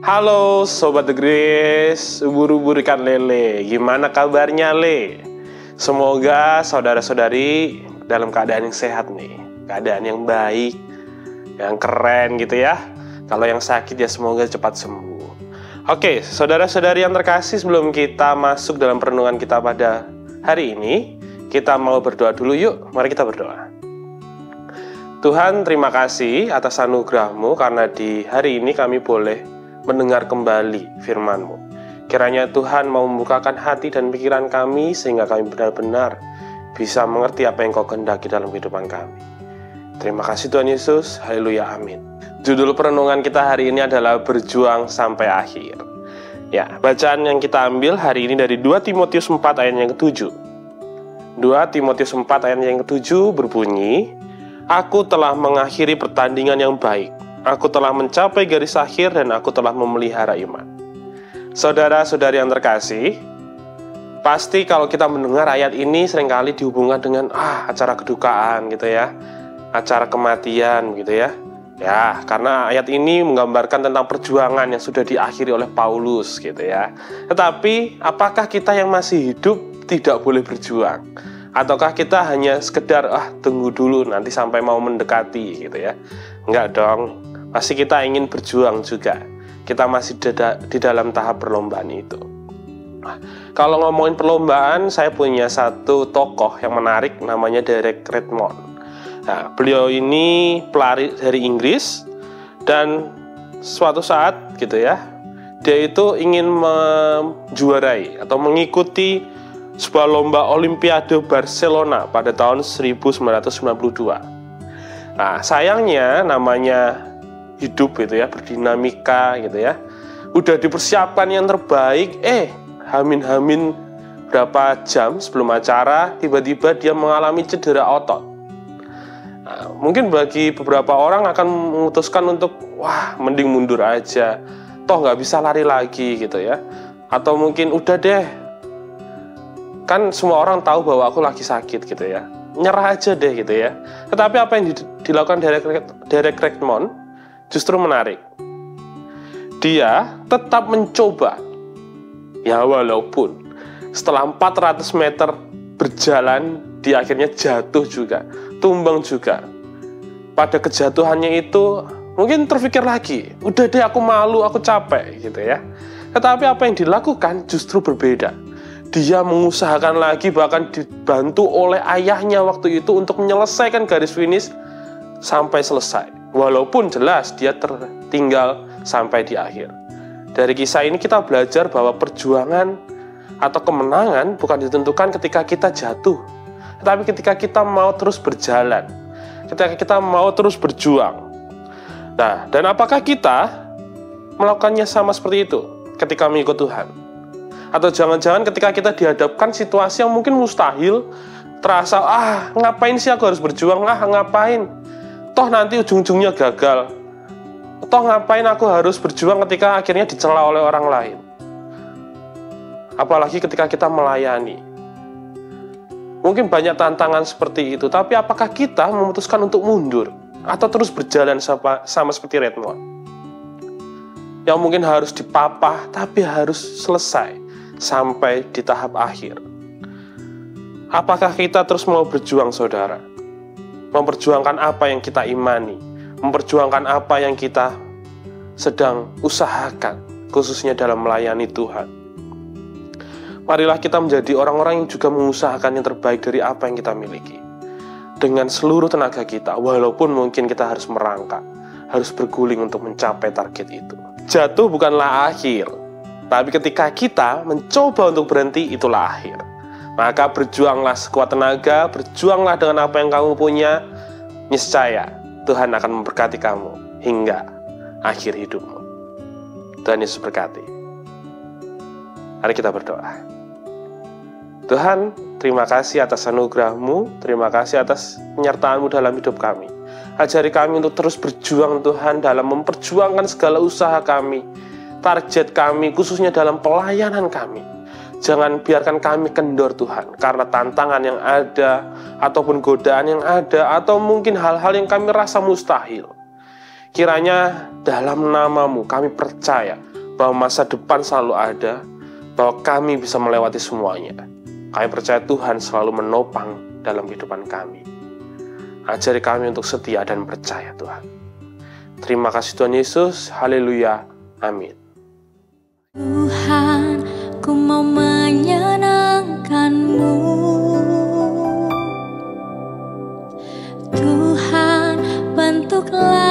Halo Sobat The Grace, ubur-ubur ikan lele. Gimana kabarnya, Le? Semoga saudara-saudari dalam keadaan yang sehat nih, keadaan yang baik, yang keren gitu ya. Kalau yang sakit ya semoga cepat sembuh. Oke, saudara-saudari yang terkasih, sebelum kita masuk dalam perenungan kita pada hari ini, kita mau berdoa dulu yuk. Mari kita berdoa. Tuhan, terima kasih atas anugerah-Mu karena di hari ini kami boleh mendengar kembali firman-Mu. Kiranya Tuhan mau membukakan hati dan pikiran kami sehingga kami benar-benar bisa mengerti apa yang Kau kehendaki dalam kehidupan kami. Terima kasih Tuhan Yesus, haleluya, amin. Judul perenungan kita hari ini adalah Berjuang Sampai Akhir. Ya, bacaan yang kita ambil hari ini dari 2 Timotius 4 ayat yang ke-7. 2 Timotius 4 ayat yang ke-7 berbunyi, Aku telah mengakhiri pertandingan yang baik. Aku telah mencapai garis akhir dan aku telah memelihara iman. Saudara-saudari yang terkasih, pasti kalau kita mendengar ayat ini seringkali dihubungkan dengan acara kedukaan gitu ya, acara kematian gitu ya. Ya, karena ayat ini menggambarkan tentang perjuangan yang sudah diakhiri oleh Paulus gitu ya. Tetapi apakah kita yang masih hidup tidak boleh berjuang? Ataukah kita hanya sekedar tunggu dulu nanti sampai mau mendekati gitu ya? Enggak dong, pasti kita ingin berjuang juga. Kita masih di dalam tahap perlombaan itu. Kalau ngomongin perlombaan, saya punya satu tokoh yang menarik namanya Derek Redmond. Nah, beliau ini pelari dari Inggris dan suatu saat gitu ya, dia itu ingin menjuarai atau mengikuti sebuah lomba Olimpiade Barcelona pada tahun 1992. Nah, sayangnya namanya hidup gitu ya, berdinamika gitu ya. Udah dipersiapkan yang terbaik, hamin-hamin berapa jam sebelum acara, tiba-tiba dia mengalami cedera otot. Nah, mungkin bagi beberapa orang akan memutuskan untuk, mending mundur aja, toh nggak bisa lari lagi gitu ya. Atau mungkin udah deh, kan semua orang tahu bahwa aku lagi sakit gitu ya, nyerah aja deh gitu ya. Tetapi apa yang dilakukan Derek Redmond justru menarik. Dia tetap mencoba, ya walaupun setelah 400 meter berjalan, dia akhirnya jatuh juga, tumbang juga. Pada kejatuhannya itu mungkin terpikir lagi, udah deh aku malu, aku capek gitu ya. Tetapi apa yang dilakukan justru berbeda. Dia mengusahakan lagi, bahkan dibantu oleh ayahnya waktu itu untuk menyelesaikan garis finish sampai selesai. Walaupun jelas dia tertinggal sampai di akhir. Dari kisah ini kita belajar bahwa perjuangan atau kemenangan bukan ditentukan ketika kita jatuh, tetapi ketika kita mau terus berjalan, ketika kita mau terus berjuang. Nah, dan apakah kita melakukannya sama seperti itu ketika mengikut Tuhan? Atau jangan-jangan ketika kita dihadapkan situasi yang mungkin mustahil, terasa, ngapain sih aku harus berjuang, ngapain? Toh nanti ujung-ujungnya gagal. Toh ngapain aku harus berjuang ketika akhirnya dicela oleh orang lain? Apalagi ketika kita melayani. Mungkin banyak tantangan seperti itu, tapi apakah kita memutuskan untuk mundur? Atau terus berjalan sama seperti Redmond? Yang mungkin harus dipapah, tapi harus selesai sampai di tahap akhir. Apakah kita terus mau berjuang, saudara? Memperjuangkan apa yang kita imani, memperjuangkan apa yang kita sedang usahakan, khususnya dalam melayani Tuhan. Marilah kita menjadi orang-orang yang juga mengusahakan yang terbaik dari apa yang kita miliki, dengan seluruh tenaga kita, walaupun mungkin kita harus merangkak, harus berguling untuk mencapai target itu. Jatuh bukanlah akhir, tapi ketika kita mencoba untuk berhenti, itulah akhir. Maka berjuanglah sekuat tenaga, berjuanglah dengan apa yang kamu punya. Niscaya Tuhan akan memberkati kamu hingga akhir hidupmu. Tuhan Yesus berkati. Mari kita berdoa. Tuhan, terima kasih atas anugerah-Mu, terima kasih atas penyertaan-Mu dalam hidup kami. Ajari kami untuk terus berjuang Tuhan dalam memperjuangkan segala usaha kami, target kami, khususnya dalam pelayanan kami. Jangan biarkan kami kendor Tuhan, karena tantangan yang ada, ataupun godaan yang ada, atau mungkin hal-hal yang kami rasa mustahil. Kiranya dalam nama-Mu kami percaya bahwa masa depan selalu ada, bahwa kami bisa melewati semuanya. Kami percaya Tuhan selalu menopang dalam kehidupan kami. Ajari kami untuk setia dan percaya Tuhan. Terima kasih Tuhan Yesus, haleluya, amin. Tuhan, ku mau menyenangkan-Mu. Tuhan, bentuklah